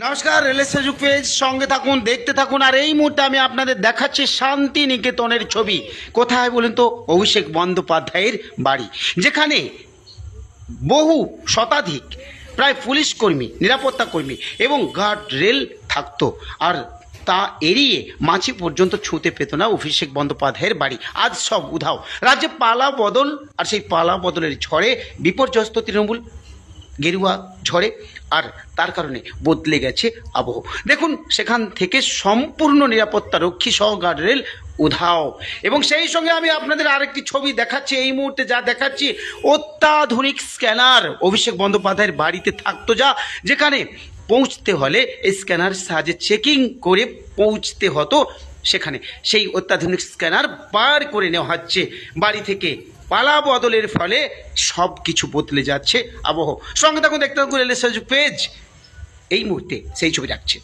নমস্কার, রিলেস Facebook page সঙ্গে থাকুন, দেখতে থাকুন। আর এই মুহূর্তে আমি আপনাদের দেখাচ্ছি শান্তিনিকেতনের ছবি। কোথায় বলুন তো? অভিষেক বন্দ্যোপাধ্যায়ের বাড়ি, যেখানে বহু শতাধিক প্রায় পুলিশ কর্মী, নিরাপত্তা কর্মী এবং গার্ড রেল থাকতো। আর তা এড়িয়ে মাছি পর্যন্ত ছুঁতে পেত না অভিষেক বন্দ্যোপাধ্যায়ের বাড়ি। আজ সব উধাও। রাজ্যে পালা বদল, আর সেই পালা বদলের ঝড়ে বিপর্যস্ত তৃণমূল গেরুয়া ঝড়ে, আর তার কারণে বদলে গেছে আবহ। দেখুন, সেখান থেকে সম্পূর্ণ নিরাপত্তা রক্ষী সহ গার্ড রেল উধাও। এবং সেই সঙ্গে আমি আপনাদের আরেকটি ছবি দেখাচ্ছি। এই মুহূর্তে যা দেখাচ্ছি, অত্যাধুনিক স্ক্যানার অভিষেক বন্দ্যোপাধ্যায়ের বাড়িতে থাকতো, যেখানে পৌঁছতে হলে এই স্ক্যানার সাহায্যে চেকিং করে পৌঁছতে হতো সেখানে। সেই অত্যাধুনিক স্ক্যানার বার করে নেওয়া হচ্ছে বাড়ি থেকে। পালা বদলের ফলে সব কিছু বদলে যাচ্ছে আবহ। সঙ্গে থাকুন, দেখতে থাকুন রিলেস ফেসবুক পেজ। এই মুহূর্তে সেই ছবি রাখছে।